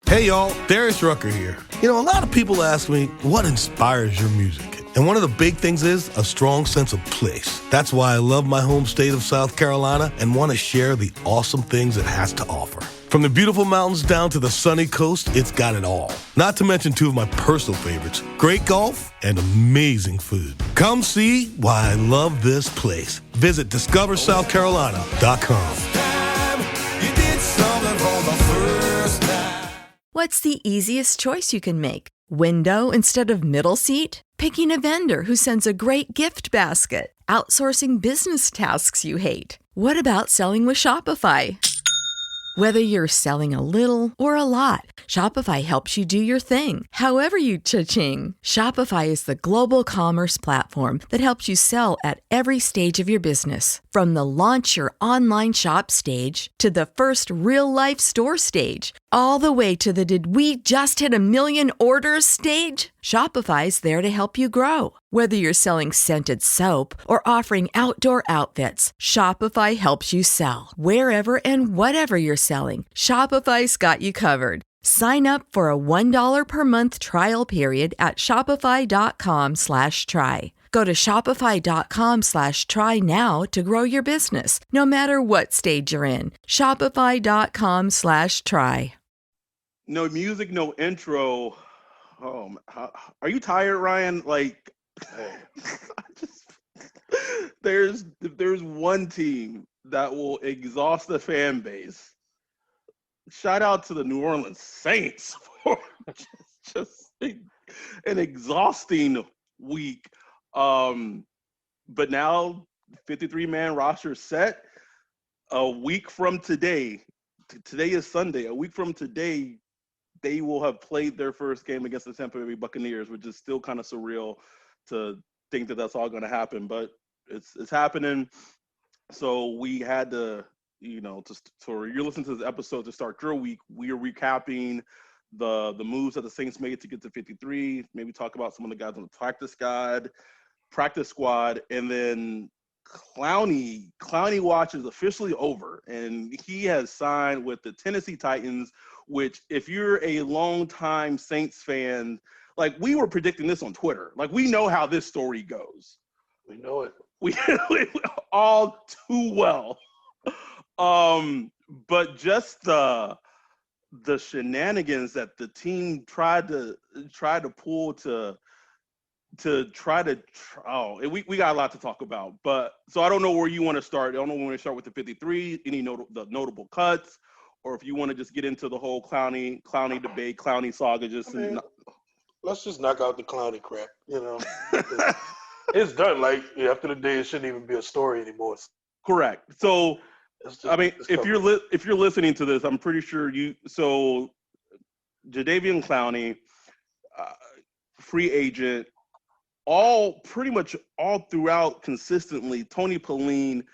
Hey y'all, Darius Rucker here. You know, a lot of people ask me, what inspires your music? And one of the big things is a strong sense of place. That's why I love my home state of South Carolina and want to share the awesome things it has to offer. From the beautiful mountains down to the sunny coast, it's got it all. Not to mention two of my personal favorites, great golf and amazing food. Come see why I love this place. Visit discoversouthcarolina.com. What's the easiest choice you can make? Window instead of middle seat? Picking a vendor who sends a great gift basket? Outsourcing business tasks you hate? What about selling with Shopify? Whether you're selling a little or a lot, Shopify helps you do your thing, however you cha-ching. Shopify is the global commerce platform that helps you sell at every stage of your business. From the launch your online shop stage to the first real-life store stage, all the way to the did we just hit 1 million orders stage. Shopify's there to help you grow. Whether you're selling scented soap or offering outdoor outfits, Shopify helps you sell. Wherever and whatever you're selling, Shopify's got you covered. Sign up for a $1 per month trial period at shopify.com/try. Go to shopify.com/try now to grow your business, no matter what stage you're in. Shopify.com/try. No music, no intro. Are you tired, Ryan? Like, there's one team that will exhaust the fan base. Shout out to the New Orleans Saints for just an exhausting week. But now 53-man roster set. A week from today, today is Sunday. A week from today, they will have played their first game against the Tampa Bay Buccaneers, which is still kind of surreal to think that that's all going to happen, but it's happening. So we had to, so you're listening to this episode to start your week. We are recapping the moves that the Saints made to get to 53. Maybe talk about some of the guys on the practice squad, and then Clowney watch is officially over, and he has signed with the Tennessee Titans. Which, if you're a longtime Saints fan, like, we were predicting this on Twitter. Like, we know how this story goes. We know it. We all too well. But just the shenanigans that the team tried to pull we got a lot to talk about. But so I don't know where you want to start. I don't know when we start with the 53, any notable cuts, or if you want to just get into the whole Clowney debate, Clowney saga. Let's just knock out the Clowney crap. It's done. Like, after the day, it shouldn't even be a story anymore. Correct. So, if you're listening to this, I'm pretty sure So, Jadeveon Clowney, free agent, pretty much all throughout consistently. Tony Pauline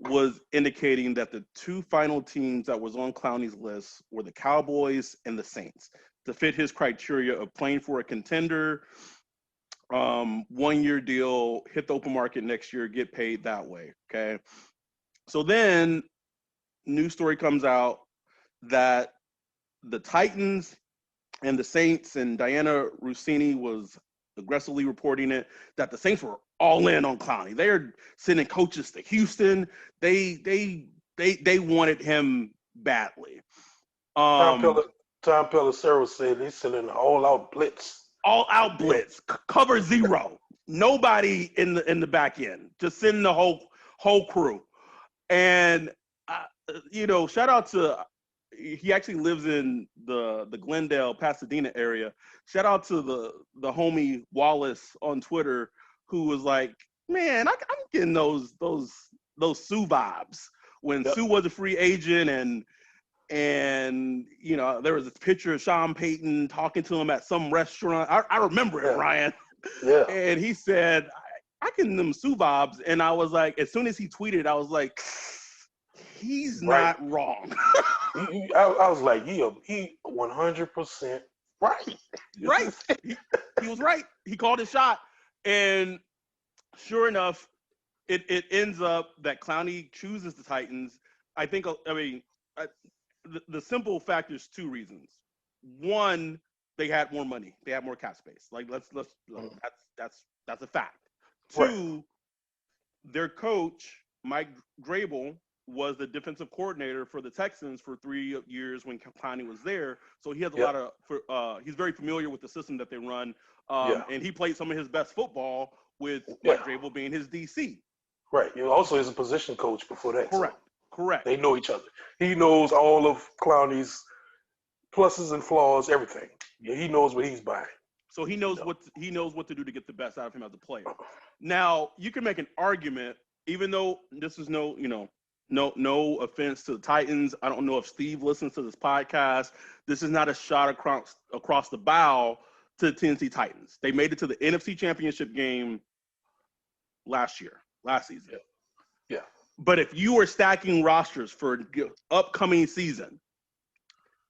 was indicating that the two final teams that was on Clowney's list were the Cowboys and the Saints to fit his criteria of playing for a contender, 1-year deal, hit the open market next year, get paid that way. Okay. So then news story comes out that the Titans and the Saints, and Diana Rossini was aggressively reporting it, that the Saints were all in on Clowney. They are sending coaches to Houston. They wanted him badly. Tom Pelissero said he's sending an all-out blitz. All-out blitz, cover zero. Nobody in the back end. Just sending the whole crew. And shout out to. He actually lives in the Glendale, Pasadena area. Shout out to the homie Wallace on Twitter, who was like, man, I'm getting those Sue vibes when Sue was a free agent, and there was this picture of Sean Payton talking to him at some restaurant. I remember it, Ryan. Yeah. And he said, I get them Sue vibes, and I was like, as soon as he tweeted, I was like, he's not wrong. I was like, he 100% right. Right. He was right. He called his shot. And sure enough, it ends up that Clowney chooses the Titans. The simple fact is two reasons. one, they had more money. They had more cap space. Like Mhm. that's a fact. Right. Two, their coach, Mike Grable, was the defensive coordinator for the Texans for 3 years when Clowney was there. So he has a Yep. lot of he's very familiar with the system that they run. Yeah. And he played some of his best football with Yeah. Mike Grable being his DC. Right. You know, also is a position coach before that. Correct. So Correct. they know each other. He knows all of Clowney's pluses and flaws, everything. Yeah, he knows what he's buying. So he knows what to do to get the best out of him as a player. Now, you can make an argument, even though this is no offense to the Titans. I don't know if Steve listens to this podcast. This is not a shot across the bow to the Tennessee Titans. They made it to the NFC Championship game last season. Yeah. But if you are stacking rosters for upcoming season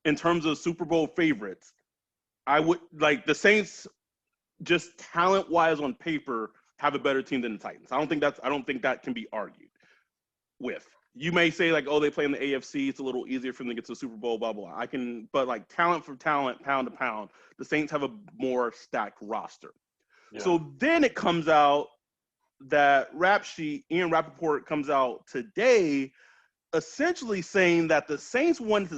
in terms of Super Bowl favorites, I would like the Saints, just talent-wise on paper, have a better team than the Titans. I don't think that can be argued with. You may say like, oh, they play in the AFC, it's a little easier for them to get to the Super Bowl, blah blah. But like talent for talent, pound to pound, the Saints have a more stacked roster. Yeah. So then it comes out that Ian Rappaport comes out today, essentially saying that the Saints wanted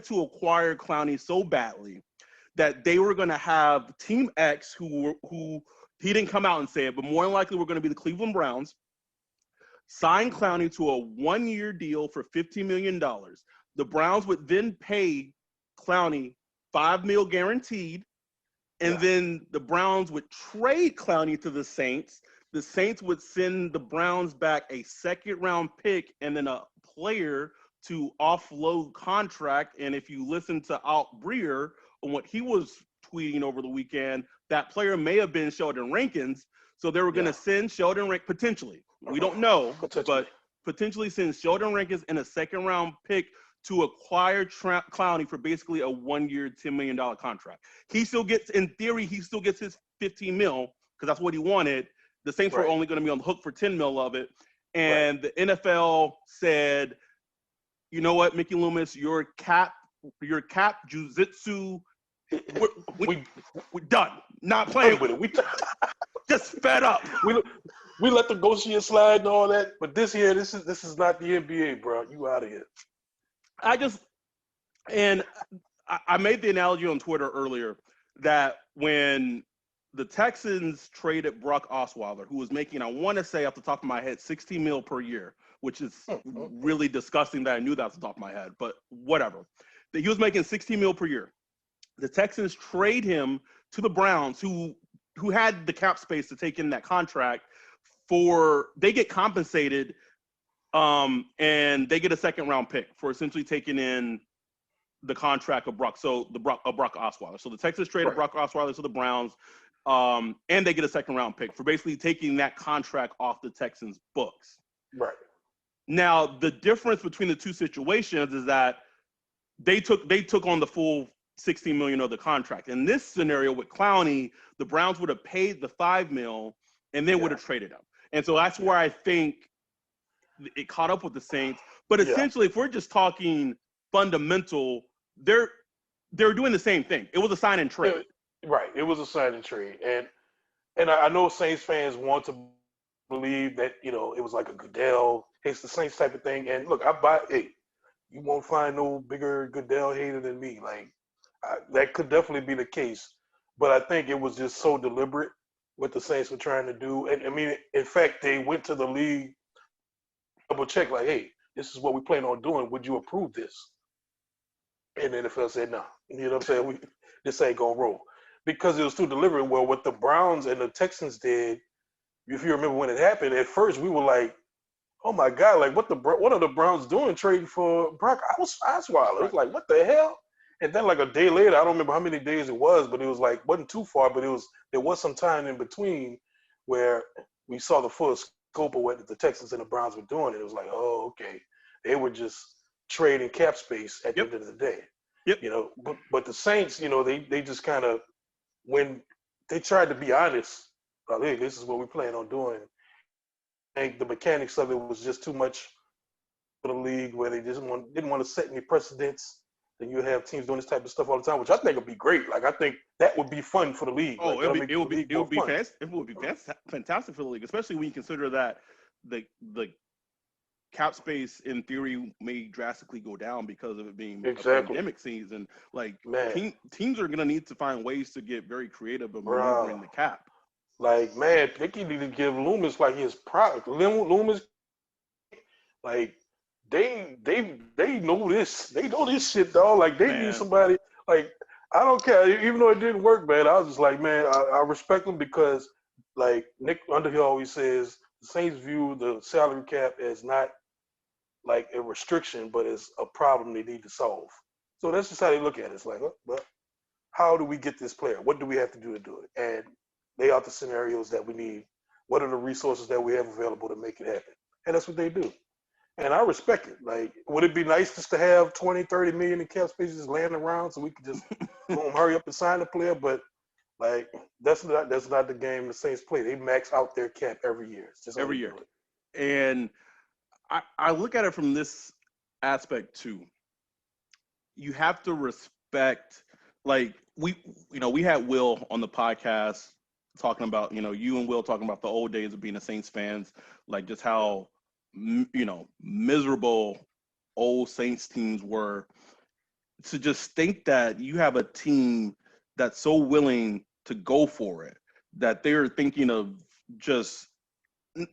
to acquire Clowney so badly that they were going to have Team X, who he didn't come out and say it, but more than likely were going to be the Cleveland Browns, sign Clowney to a 1-year deal for $15 million. The Browns would then pay Clowney $5 million guaranteed, and then the Browns would trade Clowney to the Saints. The Saints would send the Browns back a second-round pick and then a player to offload contract. And if you listen to Alt Breer on what he was tweeting over the weekend, that player may have been Sheldon Rankins. So they were going to send Sheldon Rankins, potentially. We don't know, but potentially send Sheldon Rankins and a second-round pick to acquire Clowney for basically a 1-year, $10 million contract. In theory, he still gets his $15 million because that's what he wanted. The Saints were only going to be on the hook for $10 million of it. And the NFL said, you know what, Mickey Loomis, your cap jujitsu, we're done. Not playing with it. We just fed up. We let the Goshen slide and all that, but this is not the NBA, bro. You out of here. I made the analogy on Twitter earlier that when the Texans traded Brock Osweiler, who was making, I want to say off the top of my head, $16 million per year, which is really disgusting that I knew that off the top of my head, but whatever. That he was making $16 million per year. The Texans trade him to the Browns, who had the cap space to take in that contract. They get compensated, and they get a second-round pick for essentially taking in the contract of Brock. So Brock Osweiler. So the Texans traded Brock Osweiler to the Browns, and they get a second-round pick for basically taking that contract off the Texans' books. Right. Now, the difference between the two situations is that they took on the full $16 million of the contract. In this scenario with Clowney, the Browns would have paid the $5 million and then would have traded him. And so that's where I think it caught up with the Saints. But essentially, if we're just talking fundamental, they're doing the same thing. It was a sign and trade. Right. It was a sign and trade. And I know Saints fans want to believe that, it was like a Goodell hates the Saints type of thing. And look, you won't find no bigger Goodell hater than me. Like, that could definitely be the case. But I think it was just so deliberate what the Saints were trying to do. And I mean, in fact, they went to the league, double check, like, hey, this is what we plan on doing. Would you approve this? And the NFL said, no. You know what I'm saying? This ain't going to roll. Because it was too deliberate. Well, what the Browns and the Texans did, if you remember when it happened, at first we were like, oh my God, like what are the Browns doing trading for Brock Osweiler? It was like, what the hell? And then like a day later, I don't remember how many days it was, but it was like, wasn't too far, but there was some time in between where we saw the full scope of what the Texans and the Browns were doing. And it was like, oh, okay. They were just trading cap space at the end of the day. Yep. But the Saints, they just kind of, when they tried to be honest, like, hey, this is what we plan on doing. I think the mechanics of it was just too much for the league, where they just didn't want to set any precedents. then you have teams doing this type of stuff all the time, which I think would be great. Like I think that would be fun for the league. Oh, like, that'll make the league more fun. It would be fantastic for the league, especially when you consider that the cap space in theory may drastically go down because of it being a pandemic season. Like teams are gonna need to find ways to get very creative of maneuvering the cap. Like man, Picky need to give Loomis like his product. Loomis, like they know this. They know this shit, dog. Like they need somebody. Like I don't care, even though it didn't work, man. I was just like, man, I respect them because, like Nick Underhill always says, the Saints view the salary cap as not like a restriction, but as a problem they need to solve. So that's just how they look at it. It's like, well, how do we get this player? What do we have to do to do it? And lay out the scenarios that we need. What are the resources that we have available to make it happen? And that's what they do. And I respect it. Like, would it be nice just to have 20, 30 million in cap space just laying around so we could just boom, hurry up and sign the player? But like, that's not the game the Saints play. They max out their cap every year. It's just every year. And I look at it from this aspect too. You have to respect, like we had Will on the podcast talking about, you and Will talking about the old days of being a Saints fans, like just how, miserable old Saints teams were. To just think that you have a team that's so willing to go for it, that they're thinking of just, and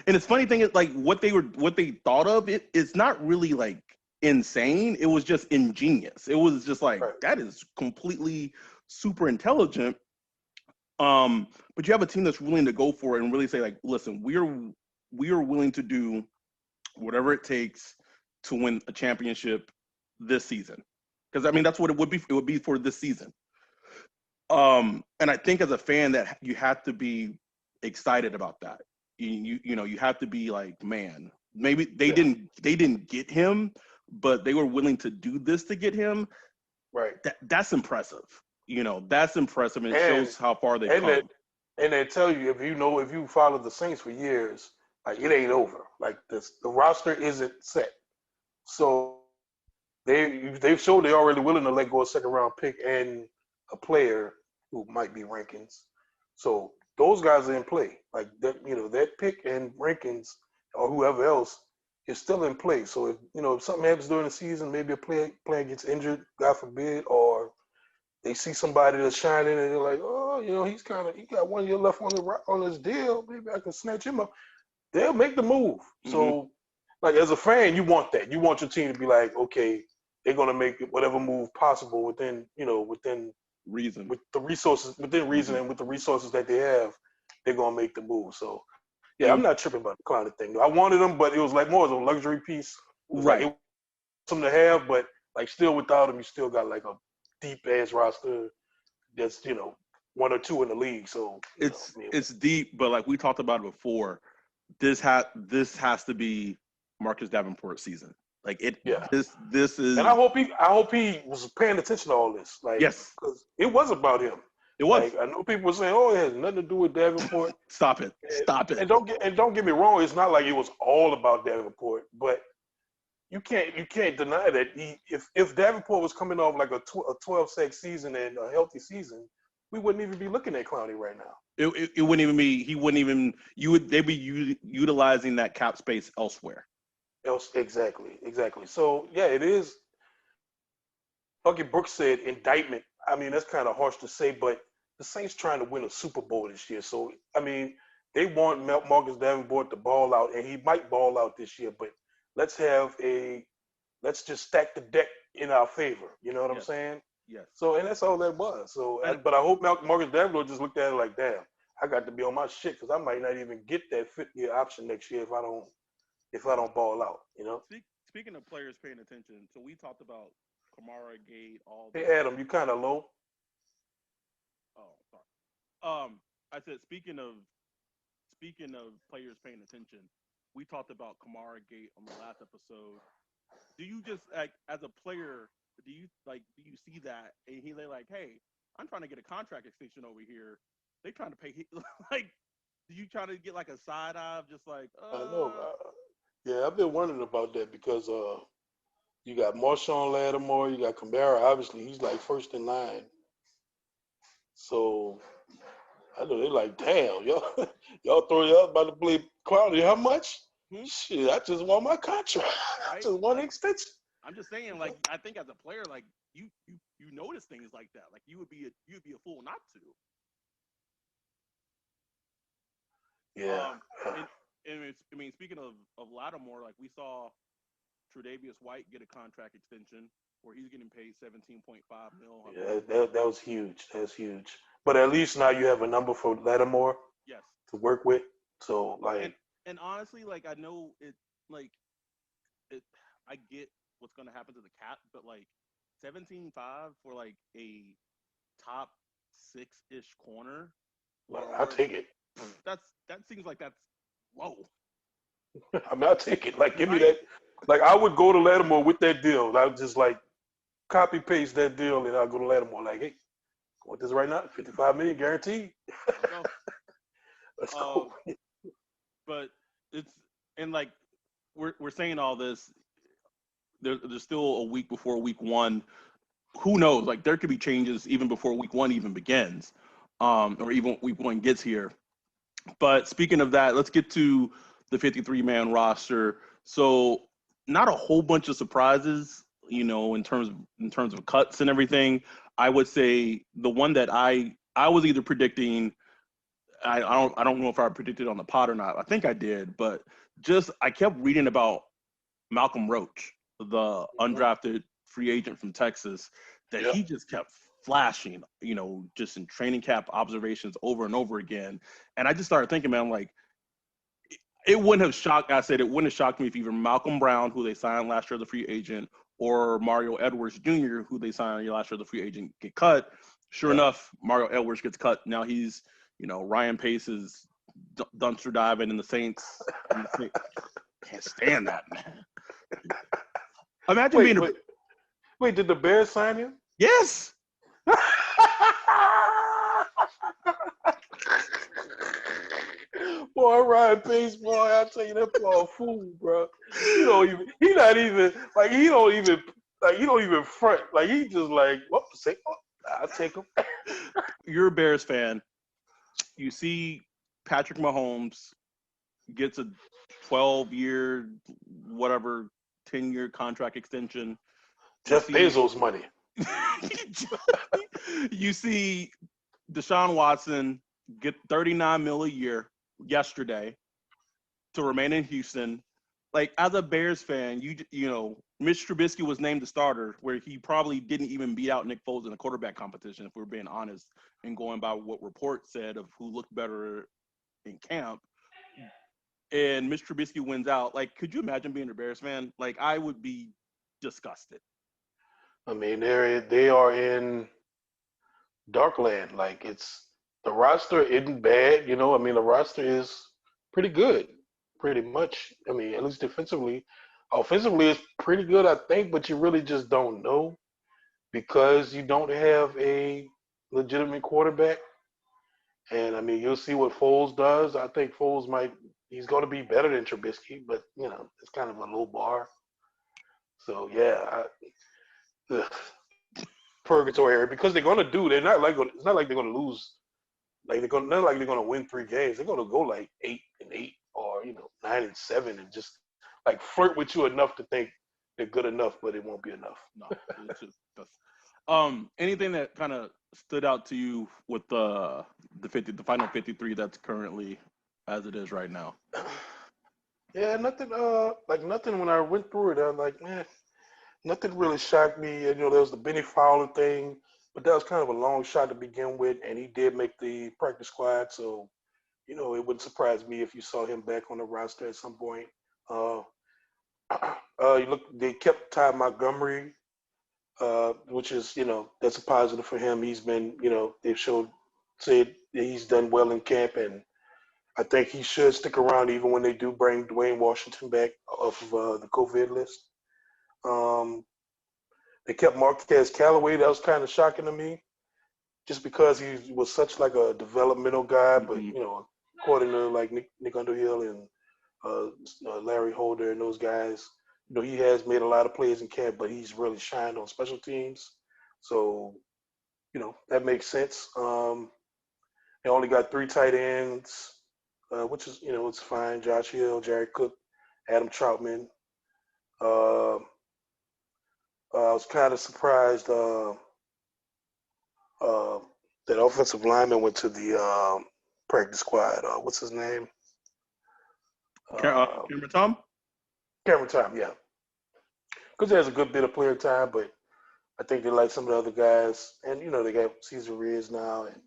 it's funny thing is like what they thought of it's not really like insane. It was just ingenious. It was just like, that is completely super intelligent. But you have a team that's willing to go for it and really say like, listen, we are willing to do whatever it takes to win a championship this season. Because I mean, that's what it would be. It would be for this season. And I think as a fan that you have to be excited about that. You have to be like, man, maybe they didn't get him, but they were willing to do this to get him. Right. That's impressive. That's impressive, and it shows how far they've come. And they tell you, if you follow the Saints for years, like it ain't over. Like the roster isn't set. So they've showed they're already willing to let go of a second round pick and a player who might be Rankins. So those guys are in play. Like that, that pick and Rankins or whoever else is still in play. So if something happens during the season, maybe a player gets injured, God forbid, or they see somebody that's shining and they're like, oh, he got 1 year left on his deal. Maybe I can snatch him up. They'll make the move. Mm-hmm. So, like as a fan, you want that. You want your team to be like, okay, they're gonna make whatever move possible within reason, with the resources within reason, mm-hmm. and with the resources that they have, they're gonna make the move. So, yeah, I'm not tripping about the Clowney'd thing. I wanted them, but it was like more of a luxury piece. Right. Like, it was something to have, but like still without them, you still got like a deep ass roster that's 1 or 2 in the league. So it's deep, but like we talked about it before, this has to be Marcus Davenport's season. Like it. Yeah. This is. And I hope he was paying attention to all this. Like, yes, because it was about him. It was. Like, I know people were saying, "Oh, it has nothing to do with Davenport." Stop it! And don't get me wrong. It's not like it was all about Davenport, but you can't deny that if Davenport was coming off like a 12-sack season and a healthy season, we wouldn't even be looking at Clowney right now. It wouldn't even be. He wouldn't even. They'd be utilizing that cap space elsewhere. Exactly. So yeah, it is. Bucky Brooks said indictment. I mean, that's kind of harsh to say, but the Saints trying to win a Super Bowl this year. So I mean, they want Marcus Davenport to ball out, and he might ball out this year. But let's just stack the deck in our favor. You know what I'm saying? Yes. So, and that's all that was. So, but I hope Marcus Davenport just looked at it like, damn, I got to be on my shit because I might not even get that 5th-year option next year if I don't ball out. Speaking of players paying attention, so we talked about Kamara, Gate, all. Hey, Adam, you kind of low. Oh, sorry. I said speaking of players paying attention, we talked about Kamara, Gate on the last episode. Do you just like as a player? Do you see that? And they're like, hey, I'm trying to get a contract extension over here. They trying to pay like. Do you try to get like a side eye of just like? I know. Yeah, I've been wondering about that because You got Marshawn Lattimore. You got Kamara. Obviously, he's like first in line. So I know they're like, damn, y'all throw y'all about to play Clowney. How much? Shit, I just want my contract. Right? I just want an extension. I'm just saying, like, I think as a player, like you notice things like that. Like you would be a fool not to. Yeah. I mean, speaking of Lattimore, like we saw Tre'Davious White get a contract extension where he's getting paid $17.5 million. Yeah, that was huge. That's huge. But at least now you have a number for Lattimore Yes. to work with. So like, and honestly, like I know I get what's going to happen to the cap, but like 17.5 for like a top 6-ish corner. I'll take it. That seems like that's low. I mean, I'll take it. Like, give me that. Like, I would go to Lattimore with that deal. I would just like copy paste that deal, and I'll go to Lattimore. Like, hey, I want this right now. $55 million guaranteed. Let's go. But it's and like we're saying all this. There's still a week before week one. Who knows? Like there could be changes even before week one even begins, or even week one gets here. But speaking of that, let's get to the 53-man roster. So not a whole bunch of surprises, you know, in terms of cuts and everything. I would say the one that I was either predicting. I don't know if I predicted on the pod or not. I think I did, but I kept reading about Malcolm Roach, the undrafted free agent from Texas, that he just kept flashing, you know, just in training camp observations over and over again. And I just started thinking, man, like it wouldn't have shocked me if either Malcolm Brown, who they signed last year as a free agent, or Mario Edwards Jr., who they signed last year as a free agent, get cut. Sure enough, Mario Edwards gets cut. Now he's, you know, Ryan Pace is dumpster diving in the Saints. Can't stand that, man. Imagine Wait, did the Bears sign him? Yes. Boy, Ryan Pace, boy, I tell you, that boy a fool, bro. He don't even front. Like he just like, I'll take him. You're a Bears fan. You see Patrick Mahomes gets a 12-year, whatever, 10-year contract extension. Jeff Bezos money. You see Deshaun Watson get $39 million a year yesterday to remain in Houston. Like, as a Bears fan, you know, Mitch Trubisky was named the starter, where he probably didn't even beat out Nick Foles in a quarterback competition, if we're being honest, and going by what reports said of who looked better in camp. And Mitch Trubisky wins out. Like, could you imagine being a Bears fan? Like, I would be disgusted. I mean, they are in Darkland. Like, the roster isn't bad, you know. I mean, the roster is pretty good, pretty much. I mean, at least defensively. Offensively, it's pretty good, I think, but you really just don't know because you don't have a legitimate quarterback. And, I mean, you'll see what Foles does. I think he's going to be better than Trubisky, but, you know, it's kind of a low bar. So, yeah, purgatory area because they're going to do. It's not like they're going to lose. Like not like they're going to win 3 games. They're going to go like 8-8 or 9-7 and just like flirt with you enough to think they're good enough, but it won't be enough. No, it's just anything that kind of stood out to you with the final 53 that's currently as it is right now? Yeah, nothing. Nothing. When I went through it, I was like, man, nothing really shocked me. You know, there was the Benny Fowler thing, but that was kind of a long shot to begin with, and he did make the practice squad, so it wouldn't surprise me if you saw him back on the roster at some point. They kept Ty Montgomery, which is, that's a positive for him. He's been, they've said that he's done well in camp, and I think he should stick around even when they do bring Dwayne Washington back off of the COVID list. They kept Marquez Callaway. That was kind of shocking to me, just because he was such like a developmental guy. But according to like Nick Underhill and Larry Holder and those guys, he has made a lot of plays in camp, but he's really shined on special teams. So, that makes sense. They only got 3 tight ends, which is, it's fine. Josh Hill, Jared Cook, Adam Troutman. I was kind of surprised that offensive lineman went to the practice squad. What's his name? Cameron Tom? Cameron Time, yeah. Because he has a good bit of player time, but I think they like some of the other guys. And, they got Cesar Reyes now. And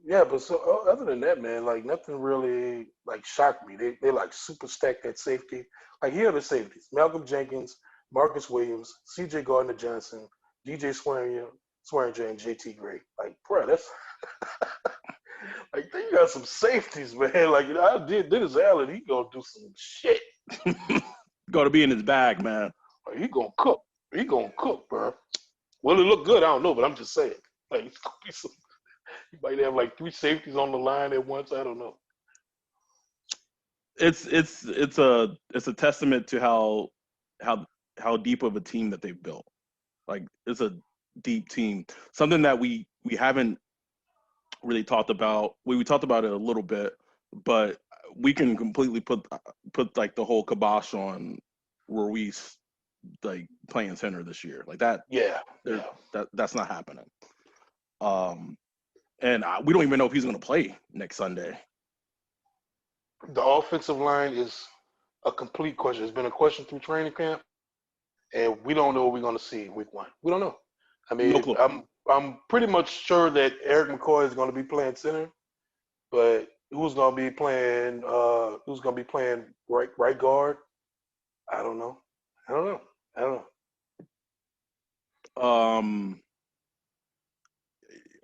yeah, but so other than that, man, like nothing really like shocked me. They like super stacked that safety. Like here are the safeties: Malcolm Jenkins, Marcus Williams, C.J. Gardner-Johnson, DJ Swearinger, and J.T. Gray. Like, bro, that's like they got some safeties, man. Like I did Dennis Allen, he gonna do some shit. Got to be in his bag, man. Like, he gonna cook. He gonna cook, bro. Will it look good? I don't know, but I'm just saying. Like it's gonna be some. You might have like 3 safeties on the line at once. I don't know. It's a testament to how deep of a team that they've built. Like it's a deep team. Something that we haven't really talked about. We talked about it a little bit, but we can completely put like the whole kibosh on Ruiz like playing center this year. Like that. Yeah. That's not happening. And we don't even know if he's going to play next Sunday. The offensive line is a complete question. It's been a question through training camp, and we don't know what we're going to see week 1. We don't know. I mean, no, I'm pretty much sure that Eric McCoy is going to be playing center, but who's going to be playing right guard? I don't know.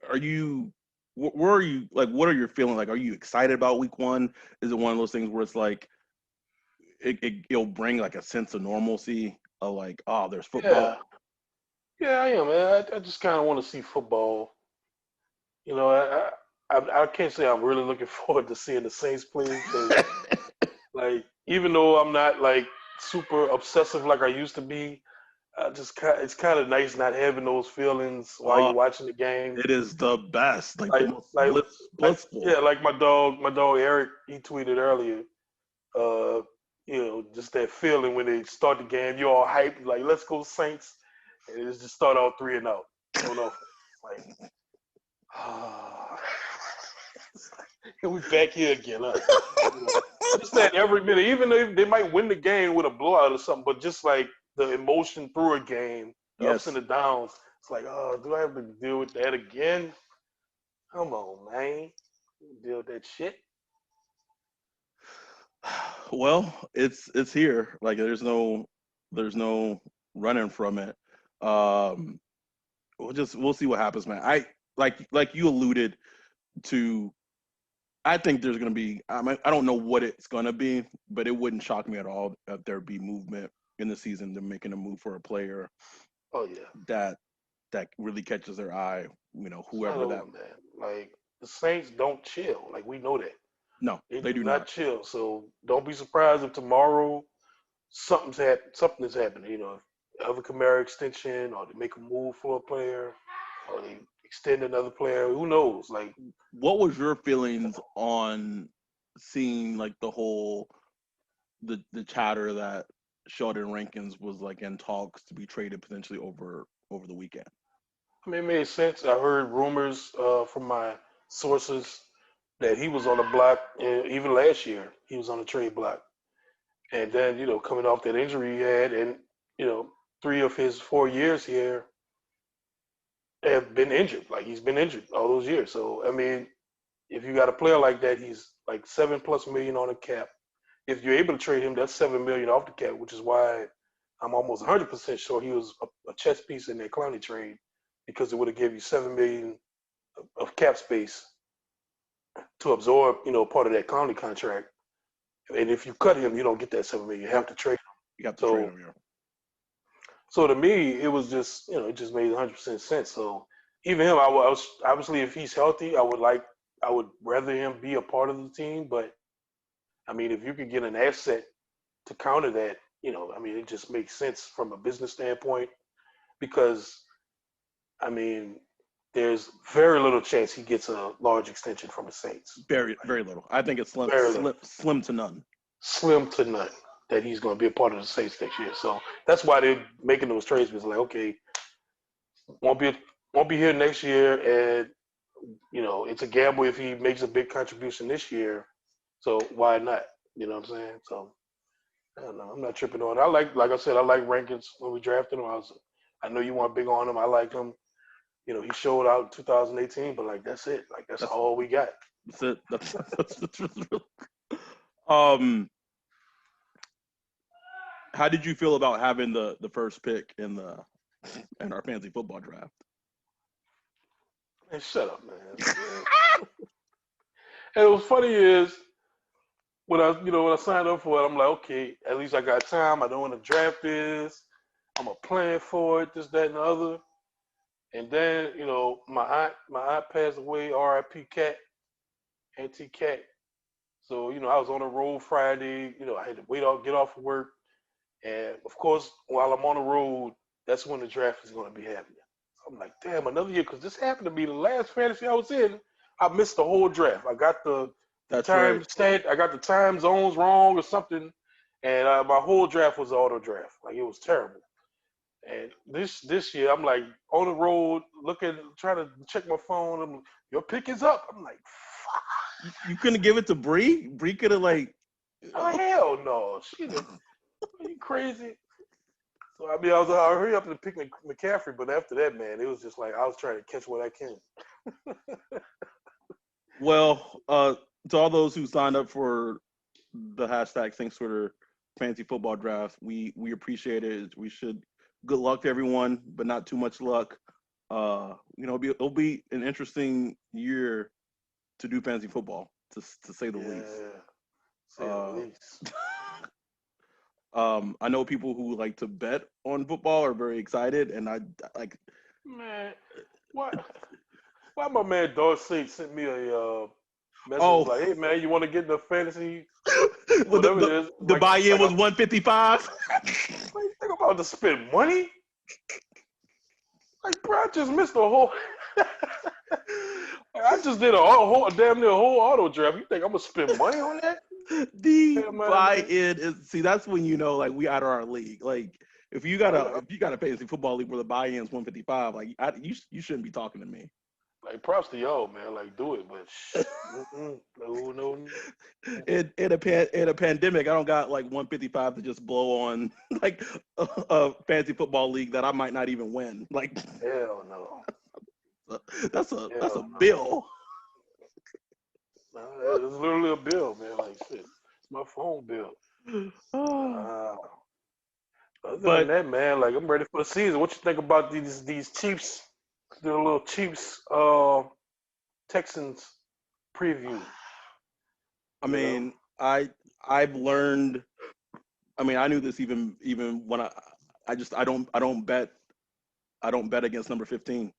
Are you? Where are you? Like, what are your feelings? Like, are you excited about week 1? Is it one of those things where it's like it'll bring like a sense of normalcy of like, oh, there's football? Yeah, I am, man. I just kind of want to see football. I can't say I'm really looking forward to seeing the Saints play because, like, even though I'm not like super obsessive like I used to be, it's kind of nice not having those feelings while you're watching the game. It is the best, like the most blissful. Yeah, like my dog Eric, he tweeted earlier. Just that feeling when they start the game, you're all hyped, like let's go Saints, and it's just start out 3-0. I don't know, like, and we back here again. Just that every minute, even though they might win the game with a blowout or something, but just like the emotion through a game, the ups and the downs. It's like, oh, do I have to deal with that again? Come on, man. Deal with that shit. Well, it's here. Like there's no running from it. We'll see what happens, man. I like you alluded to. I think there's going to be. I don't know what it's going to be, but it wouldn't shock me at all if there be movement in the season. They're making a move for a player. Oh yeah. That really catches their eye. Whoever that. Man. Like the Saints don't chill. Like we know that. No, they do not chill. So don't be surprised if tomorrow something is happening. Have a Kamara extension, or they make a move for a player, or they extend another player. Who knows? Like, what was your feelings on seeing like the whole the chatter that Sheldon Rankins was like in talks to be traded potentially over the weekend? I mean, it made sense. I heard rumors from my sources that he was on the block, even last year, he was on the trade block. And then, coming off that injury he had, and, 3 of his 4 years here have been injured. Like, he's been injured all those years. So, I mean, if you got a player like that, he's like $7+ million on the cap. If you're able to trade him, that's $7 million off the cap, which is why I'm almost 100% sure he was a chess piece in that Clowney trade, because it would have given you $7 million of cap space to absorb, part of that Clowney contract. And if you cut him, you don't get that $7 million. You have to trade him. You have to trade him, yeah. So to me, it was just, it just made 100% sense. So even him, I was obviously, if he's healthy, I would rather him be a part of the team. But I mean, if you could get an asset to counter that, I mean, it just makes sense from a business standpoint because, I mean, there's very little chance he gets a large extension from the Saints. Very, very little. I think it's slim to none. Slim to none that he's going to be a part of the Saints next year. So that's why they're making those trades. Because like, okay, won't be here next year, and it's a gamble if he makes a big contribution this year. So why not? You know what I'm saying? So I don't know. I'm not tripping on it. Like I said, I like Rankins when we drafted him. I know you weren't big on him. I like him. He showed out in 2018, but like that's it. Like that's all we got. That's it. That's the truth. How did you feel about having the first pick in our fantasy football draft? Man, shut up, man. And what's funny is when I signed up for it, I'm like, okay, at least I got time. I know when the draft is. I'm a plan for it, this, that, and the other. And then, my aunt passed away, R.I.P. Cat, Auntie Cat. So, I was on the road Friday. I had to get off of work. And, of course, while I'm on the road, that's when the draft is going to be happening. So I'm like, damn, another year, because this happened to be the last fantasy I was in. I missed the whole draft. I got the time stat. I got the time zones wrong or something. And my whole draft was auto draft. Like, it was terrible. And this year, I'm like on the road, trying to check my phone. Your pick is up. I'm like, fuck. You couldn't give it to Bree? Bree could have Oh hell no! Are you crazy? So I mean, I hurry up and pick McCaffrey, but after that, man, it was just like I was trying to catch what I can. Well, to all those who signed up for the hashtag Saints Twitter fantasy football draft, we appreciate it. We should. Good luck to everyone, but not too much luck. It'll be an interesting year to do fantasy football, to say the least. Say the least. I know people who like to bet on football are very excited, and I like. Man, why my man Dorsey sent me a message like, "Hey man, you want to get the fantasy?" Whatever it is. The buy-in was $155. What you think about to spend money? Like, bro, I just missed the whole. I just did a damn near whole auto draft. You think I'm gonna spend money on that? The buy-in is that's when like we out of our league. Like if you got a fantasy football league where the buy-in is $155, like you shouldn't be talking to me. Like props to y'all, man. Like do it, but no. In a pandemic, I don't got like $155 to just blow on like a fantasy football league that I might not even win. Like hell no. That's a bill. It's literally a bill, man. Like shit, it's my phone bill. Other than that, man, like I'm ready for the season. What you think about these Chiefs? Do a little Chiefs Texans preview. I mean, I've learned. I mean, I knew this even when I don't bet against number 15.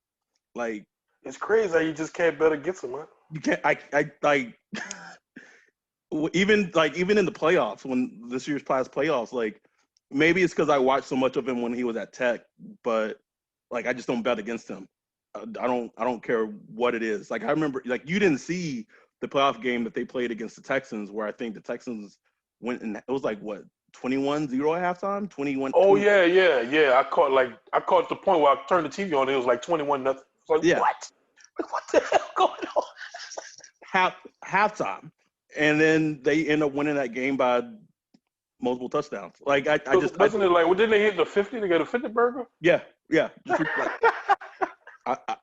Like it's crazy how you just can't bet against them, huh? You can't. I like even in the playoffs when this year's past playoffs. Like maybe it's because I watched so much of him when he was at Tech, but like I just don't bet against him. I don't care what it is. Like I remember, like you didn't see the playoff game that they played against the Texans, where I think the Texans went and it was like what 21-0 at halftime, 21. Oh yeah. I caught the point where I turned the TV on. It was like 21-0. Like what? What the hell going on? Halftime, and then they end up winning that game by multiple touchdowns. Like I just wasn't it like didn't they hit the 50 to get a 50 burger? Yeah.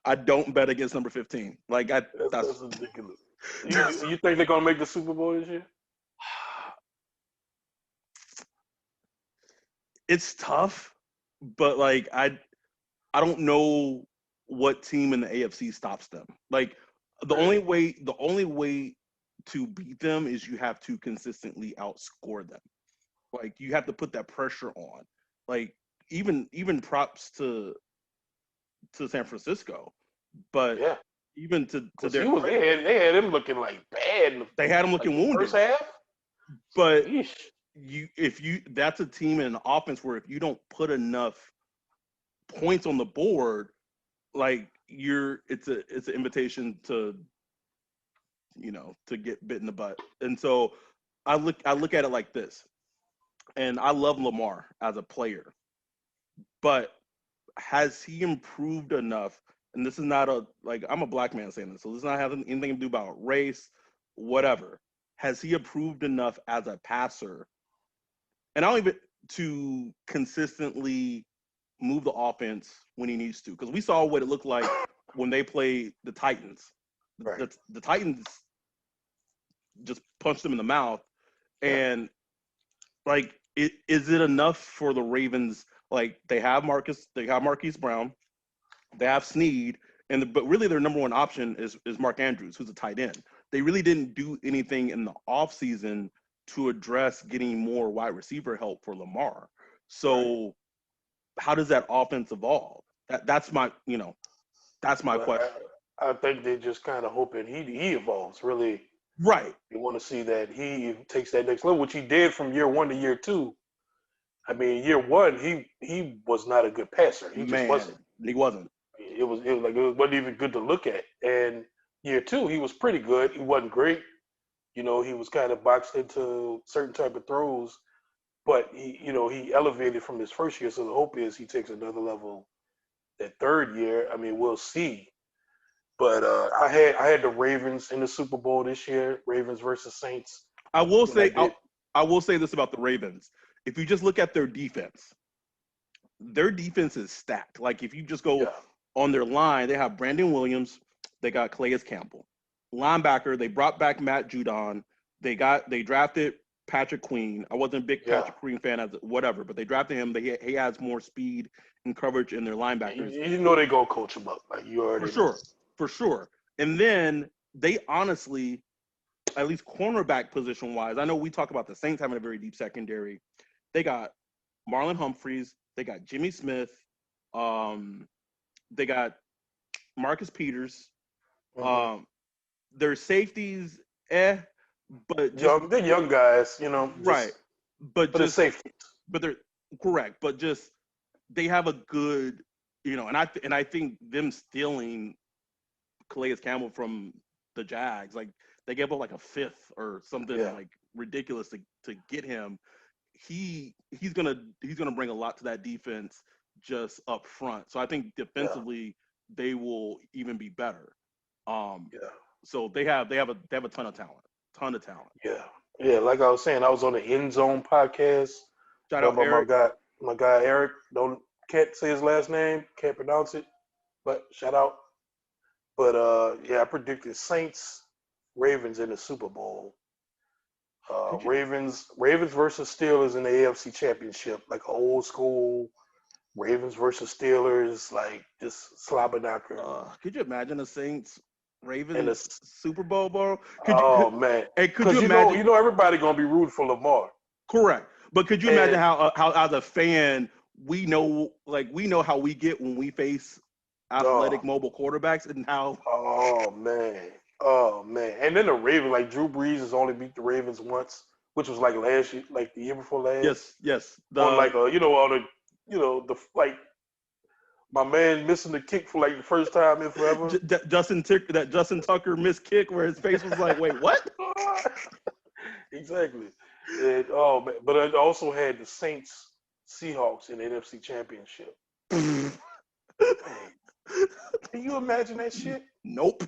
I don't bet against number 15. Like that's ridiculous. You think they're gonna make the Super Bowl this year? It's tough, but like I don't know what team in the AFC stops them. Like the only way to beat them is you have to consistently outscore them. Like you have to put that pressure on. Like even props to San Francisco, but yeah, even to their they had him looking like bad. They had him looking wounded first half, but Eesh. that's a team in an offense where if you don't put enough points on the board, like it's an invitation to to get bit in the butt. And so I look at it like this, and I love Lamar as a player, but has he improved enough? And this is not I'm a black man saying this, so this does not have anything to do about race, whatever. Has he improved enough as a passer? And I don't even to consistently move the offense when he needs to, because we saw what it looked like when they played the Titans. Right. The Titans just punched them in the mouth, and is it enough for the Ravens? Like they have Marquise Brown, they have Snead, but really their number one option is Mark Andrews, who's a tight end. They really didn't do anything in the offseason to address getting more wide receiver help for Lamar. So how does that offense evolve? That's my question. I think they're just kind of hoping he evolves. Really, right? They want to see that he takes that next level, which he did from year 1 to year 2. I mean, year 1 he was not a good passer. He just wasn't. He wasn't. It wasn't even good to look at. And year 2 he was pretty good. He wasn't great. He was kind of boxed into certain type of throws, but he elevated from his first year. So the hope is he takes another level that third year. I mean, we'll see. But I had the Ravens in the Super Bowl this year, Ravens versus Saints. I will say this about the Ravens. If you just look at their defense is stacked. Like if you just go on their line, they have Brandon Williams, they got Calais Campbell. Linebacker, they brought back Matt Judon. They drafted Patrick Queen. I wasn't a big Patrick Queen fan whatever, but they drafted him. He has more speed and coverage in their linebackers. They gonna coach him up, like you already for sure. And then they honestly, at least cornerback position wise, I know we talk about the Saints having a very deep secondary. They got Marlon Humphreys. They got Jimmy Smith. They got Marcus Peters. Mm-hmm. Their safeties, but they're young guys, right. But just safeties. But they're correct. But just they have a good, and I think them stealing Calais Campbell from the Jags, like they gave up like a fifth or something like ridiculous to get him. He's gonna bring a lot to that defense just up front. So I think defensively they will even be better. So they have a ton of talent. Yeah. Like I was saying, I was on the End Zone podcast. Shout out Eric. My guy Eric. Can't say his last name, can't pronounce it, but shout out. But I predicted Saints, Ravens in the Super Bowl. Ravens versus Steelers in the AFC Championship, like an old school Ravens versus Steelers, like just slobber knocker. Could you imagine the Saints Ravens Super Bowl, bro? Man! Could you imagine? Everybody gonna be rooting for Lamar. Correct, but could you imagine how as a fan we know how we get when we face athletic mobile quarterbacks and how. Oh man! And then the Ravens, like Drew Brees has only beat the Ravens once, which was like last year, like the year before last. Yes. My man missing the kick for like the first time in forever. That Justin Tucker missed kick where his face was like, wait, what? Exactly. And, but I also had the Saints Seahawks in the NFC Championship. Can you imagine that shit? Nope.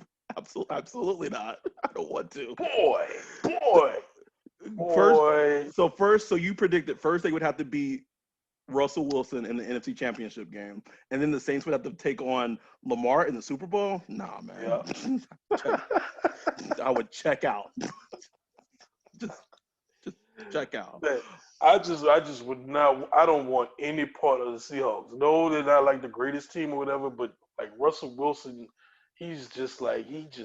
Absolutely not. I don't want to. Boy. So you predicted first they would have to beat Russell Wilson in the NFC Championship game, and then the Saints would have to take on Lamar in the Super Bowl? Nah, man. Yeah. I would check out. just check out. I just would not. I don't want any part of the Seahawks. No, they're not like the greatest team or whatever, but like Russell Wilson, he just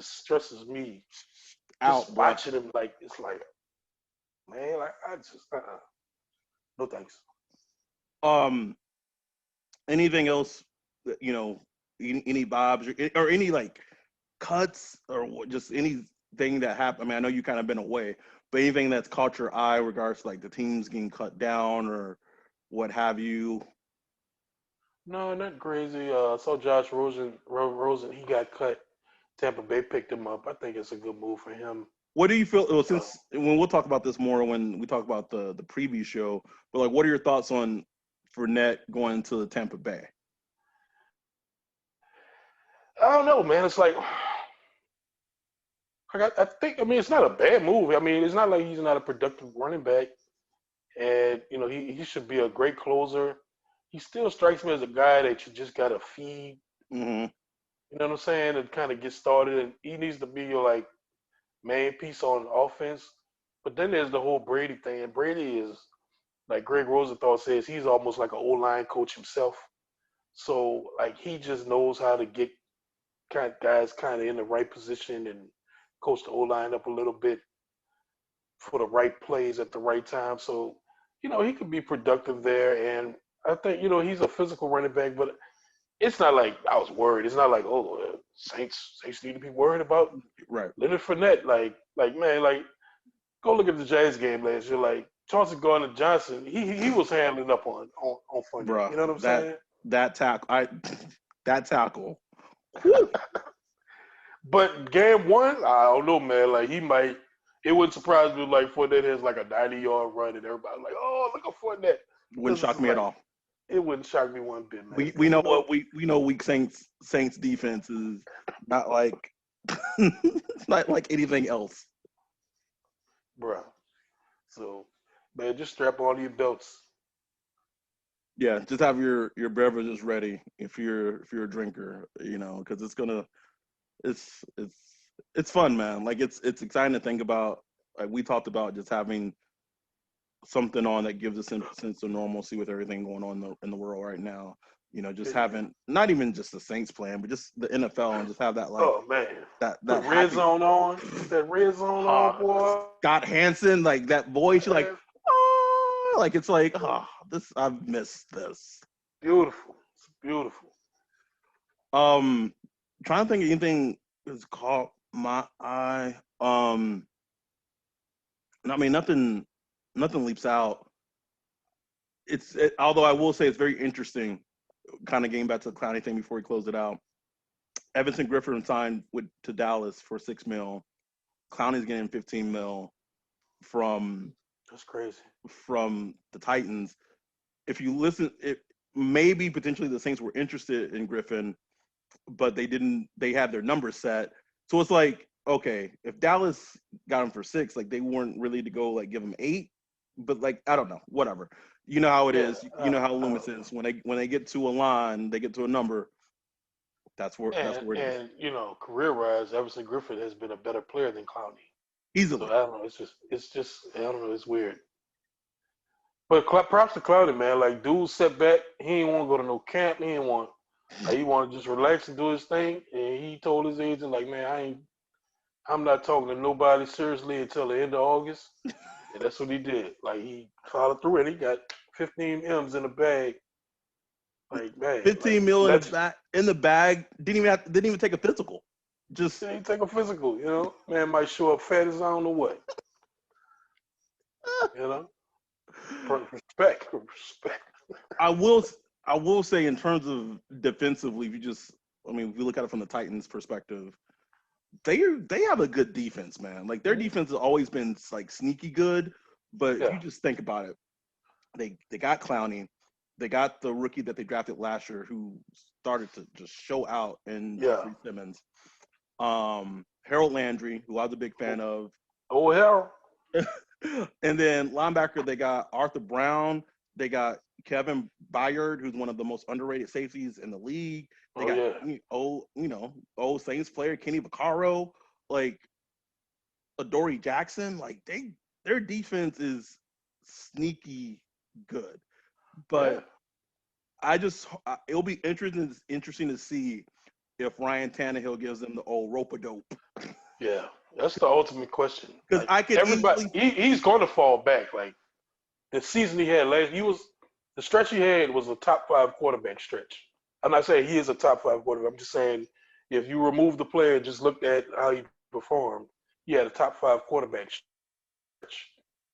stresses me out just watching him. Like it's like, man, like I just no thanks. Anything else? Any bobs or any like cuts or just anything that happened? I mean, I know you kind of been away, But anything that's caught your eye, in regards to like the teams getting cut down or what have you? No, not crazy. I saw Josh Rosen, he got cut. Tampa Bay picked him up. I think it's a good move for him. What do you feel? Well, Uh, since when we'll talk about this more when we talk about the preview show, but like, what are your thoughts on Fournette going to Tampa Bay? I don't know, man. It's like I think. I mean, it's not a bad move. I mean, it's not like he's not a productive running back, and he should be a great closer. He still strikes me as a guy that you just gotta feed. Mm-hmm. You know what I'm saying? And kind of get started, and he needs to be your like main piece on offense. But then there's the whole Brady thing, and Brady is like Greg Rosenthal says, he's almost like an O-line coach himself. So like he just knows how to get guys kind of in the right position and coach the O-line up a little bit for the right plays at the right time. So, he could be productive there. And I think, he's a physical running back, but it's not like I was worried. It's not like, Saints need to be worried about Right. Leonard Fournette. Man, go look at the Jags game last year. Like Chauncey Gardner-Johnson, he was handling up on Fournette. Bruh, You know what I'm saying? that tackle. But game one, I don't know, man. Like he might. It wouldn't surprise me like Fournette has like a 90-yard run and everybody like, oh, look at Fournette. Wouldn't shock me at all. It wouldn't shock me one bit, man. We know what we know. Weak Saints defense is not like not like anything else, bruh. So, man, just strap on your belts. Yeah, just have your beverages ready if you're a drinker, because it's fun, man. Like it's exciting to think about. Like we talked about just having something on that gives us a sense of normalcy with everything going on in the world right now. Just having not even just the Saints playing, but just the NFL and just have that oh man, that red zone on, that red zone on, boy. Scott Hansen, like that voice, you're like, oh, like it's like, oh, this I've missed this. Beautiful, it's beautiful. Trying to think of anything that's caught my eye. I mean, nothing leaps out. Although I will say it's very interesting, kind of getting back to the Clowney thing before we close it out. Everson Griffin signed to Dallas for $6 million. Clowney's getting $15 million That's crazy. From the Titans. If you listen, maybe potentially the Saints were interested in Griffin, but they didn't. They had their numbers set, so it's like, okay, if Dallas got him for 6, like they weren't really to go like give him 8, but like I don't know, whatever. You know how it is. You know how Loomis is. When they get to a line, they get to a number. That's where it is. And career-wise, Everson Griffin has been a better player than Clowney. Easily. So I don't know. It's just I don't know. It's weird. But props to Clowney, man. Like dude set back. He ain't want to go to no camp. He ain't want. He want to just relax and do his thing. And he told his agent, like, man, I'm not talking to nobody seriously until the end of August. And that's what he did. Like he followed through and he got 15 M's in the bag. Like, man, 15 million in the bag. Didn't even take a physical. Just didn't take a physical. Man might show up fat as I don't know what. Respect. I will say in terms of defensively, if we look at it from the Titans' perspective, they have a good defense, man. Like their defense has always been like sneaky good, but if you just think about it, they got Clowney, they got the rookie that they drafted last year who started to just show out in Jeffrey Simmons, Harold Landry, who I was a big fan of. Oh, Harold. And then linebacker, they got Arthur Brown. They got Kevin Byard, who's one of the most underrated safeties in the league. They got old Saints player Kenny Vaccaro, like Adoree Jackson. Like their defense is sneaky good. But it'll be interesting to see if Ryan Tannehill gives them the old rope-a-dope. Yeah, that's the ultimate question. Because he's going to fall back. Like the season he had the stretch he had was a top 5 quarterback stretch. I'm not saying he is a top 5 quarterback. I'm just saying if you remove the player and just looked at how he performed, he had a top 5 quarterback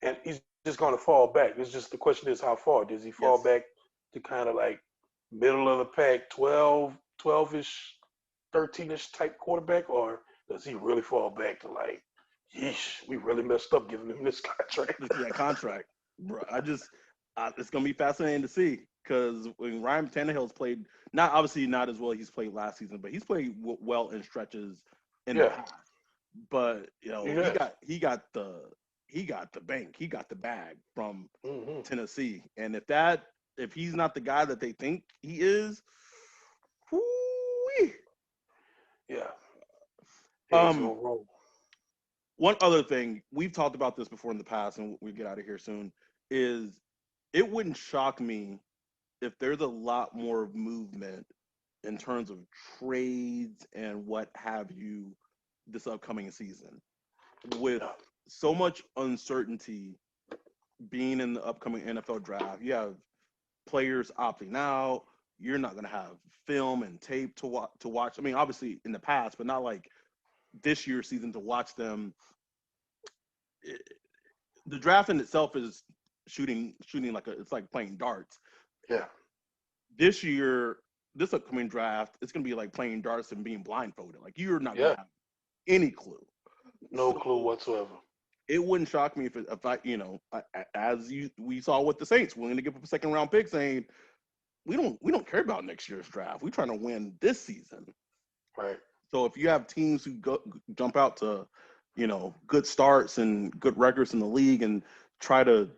and he's just going to fall back. It's just the question is how far does he fall back to kind of like middle of the pack, 12-ish, 13-ish type quarterback, or does he really fall back to like, yeesh, we really messed up giving him this contract? That contract, bro. It's gonna be fascinating to see because when Ryan Tannehill's played, not as well he's played last season, but he's played well in stretches in the past. But he got the bank, he got the bag from Tennessee, and if he's not the guy that they think he is, whoo-wee. Yeah. One other thing, we've talked about this before in the past, and we get out of here soon, is it wouldn't shock me if there's a lot more movement in terms of trades and what have you this upcoming season. With so much uncertainty being in the upcoming NFL draft, you have players opting out. You're not going to have film and tape to watch. I mean, obviously in the past, but not like this year's season to watch them. The draft in itself is shooting like it's like playing darts. Yeah. This year, this upcoming draft, it's going to be like playing darts and being blindfolded. Like you're not going to have any clue. No clue whatsoever. It wouldn't shock me if we saw with the Saints willing to give up a second round pick saying, we don't care about next year's draft. We're trying to win this season. Right. So if you have teams who jump out to, good starts and good records in the league and try to,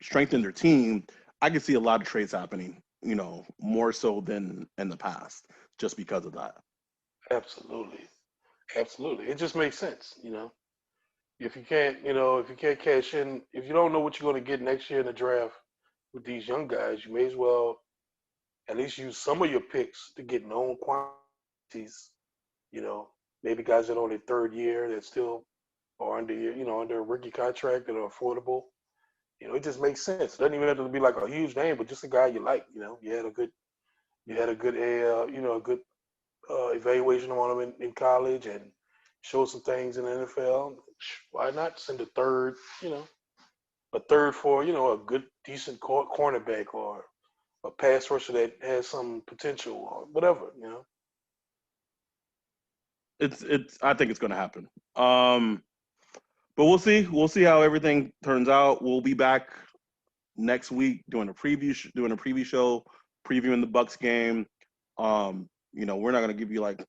strengthen their team, I can see a lot of trades happening, more so than in the past, just because of that. Absolutely. It just makes sense, If you can't cash in, if you don't know what you're going to get next year in the draft with these young guys, you may as well at least use some of your picks to get known quantities, maybe guys that are on their third year that still are under a rookie contract that are affordable. It just makes sense. It doesn't even have to be like a huge name, but just a guy you like, you had a good evaluation on him in college and show some things in the NFL. Why not send a third for, a good, decent cornerback or a pass rusher that has some potential or whatever, I think it's going to happen. But we'll see. We'll see how everything turns out. We'll be back next week doing a preview show, previewing the Bucs game. We're not going to give you like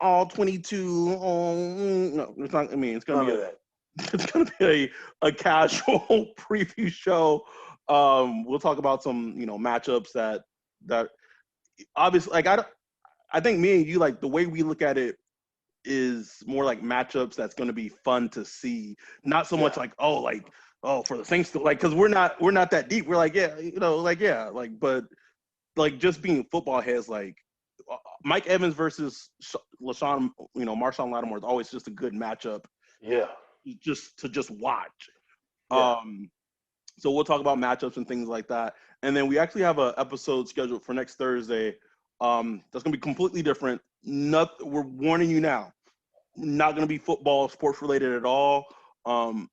all 22. No, it's not. I mean, it's going to be that. It's going to be a casual preview show. We'll talk about some matchups that obviously like I think me and you, like, the way we look at it is more like matchups that's going to be fun to see, not so much like for the Saints to, like, because we're not that deep. We're like but like just being football heads, like Mike Evans versus Marshawn Lattimore is always just a good matchup. Yeah, just to watch. Yeah. So we'll talk about matchups and things like that, and then we actually have an episode scheduled for next Thursday. That's gonna be completely different. We're warning you now. Not gonna be football, sports related at all.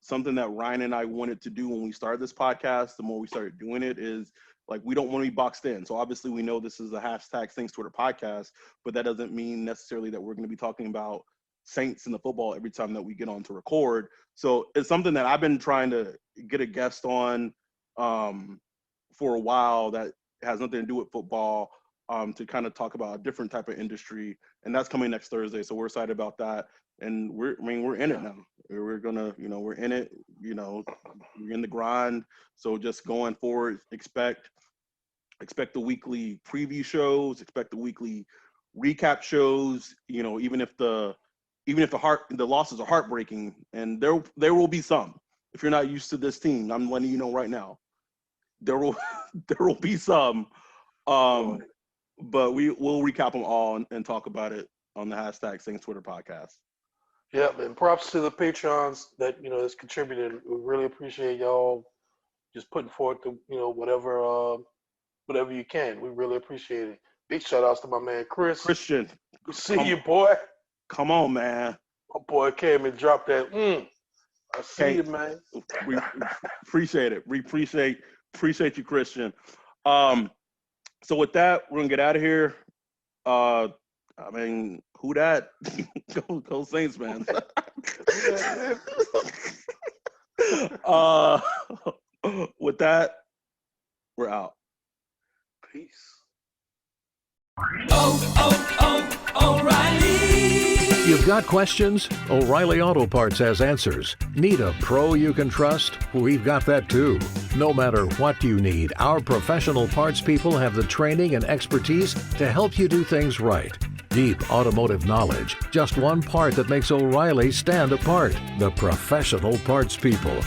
Something that Ryan and I wanted to do when we started this podcast, the more we started doing it, is like we don't want to be boxed in. So obviously we know this is a hashtag Saints Twitter podcast, but that doesn't mean necessarily that we're going to be talking about Saints and the football every time that we get on to record. So it's something that I've been trying to get a guest on for a while that has nothing to do with football, to kind of talk about a different type of industry, and that's coming next Thursday. So we're excited about that, and we're in it now. We're gonna, we're in it. We're in the grind. So just going forward, expect the weekly preview shows, expect the weekly recap shows. Even if the losses are heartbreaking, and there will be some. If you're not used to this team, I'm letting you know right now, there will be some. But we'll recap them all and talk about it on the hashtag Saints Twitter podcast. Yeah, and props to the Patreons that has contributed. We really appreciate y'all just putting forth the whatever you can. We really appreciate it. Big shout outs to my man Christian. See you, boy. Come on, man. My boy came and dropped that. I see you, man. We appreciate it. We appreciate you, Christian. So with that, we're gonna get out of here. I mean, who that? Go Saints, man. With that, we're out. Peace. O'Reilly. You've got questions? O'Reilly Auto Parts has answers. Need a pro you can trust? We've got that too. No matter what you need, our professional parts people have the training and expertise to help you do things right. Deep automotive knowledge. Just one part that makes O'Reilly stand apart. The professional parts people.